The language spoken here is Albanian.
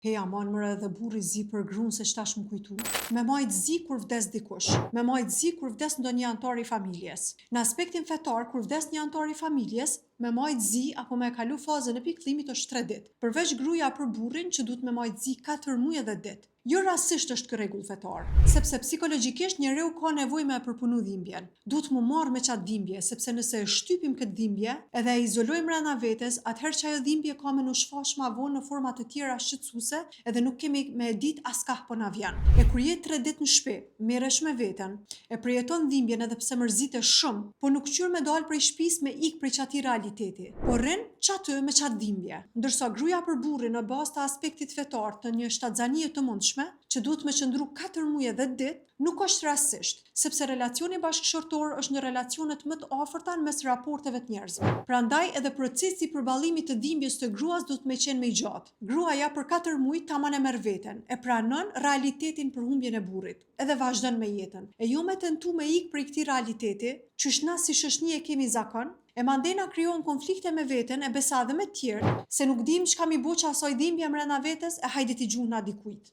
Heja, mëre edhe burri zi për grunë se shtash më kujtu. Me majt zi kur vdes dikush. Me majt zi kur vdes ndonjë antar i familjes. Në aspektin fetar, kur vdes një antar i familjes, me majt zi apo me kalu fazën e pikëllimit është 3 ditë. Përveç gruaja për burrin që duhet me majt zi 4 muaj edhe ditë. Jo rastësisht është ky rregull fetar, sepse psikologjikisht njeriu ka nevojë me përpunu dhimbjen. Duhet mu marr me çat dhimbje, sepse nëse e shtypim këtë dhimbje edhe e izolojmë brenda vetes, atëherë që ajo dhimbje ka me nu shfaq ma vonë në forma të tjera shqetësuese edhe nuk kemi me dit askah po na vjen. E kur je 3 ditë në shtëpi, merresh me veten, e përjeton dhimbjen edhe pse mërzites shumë, po nuk qyr me dal prej shtëpisë me ik prej çatij realiteti. Po rrin çaty me çat dhimbje. Ndërsa gruaja për burrin në bazë të aspektit fetar të një shtatzanie të mundshme që duhet me qëndru 4 muaj edhe ditë, nuk është rastësisht, sepse relacioni bashkëshortor është në relacionet më të afërta mes raporteve të njerëzve. Prandaj edhe procesi i përballimit të dhimbjes të gruas duhet me qenë më i gjatë. Gruaja për 4 muaj tamam e merr veten, e pranon realitetin për humbjen e burrit, edhe vazhdon me jetën. E jo me tentu me ik prej këtij realiteti, qysh na si shoqni e kemi zakon, e mandej na krijon konflikte me veten e besa edhe me tjerë, se nuk dim çka mi bo që asoj dhimbje mrena vetes e hajde t'i gjuhna dikujt.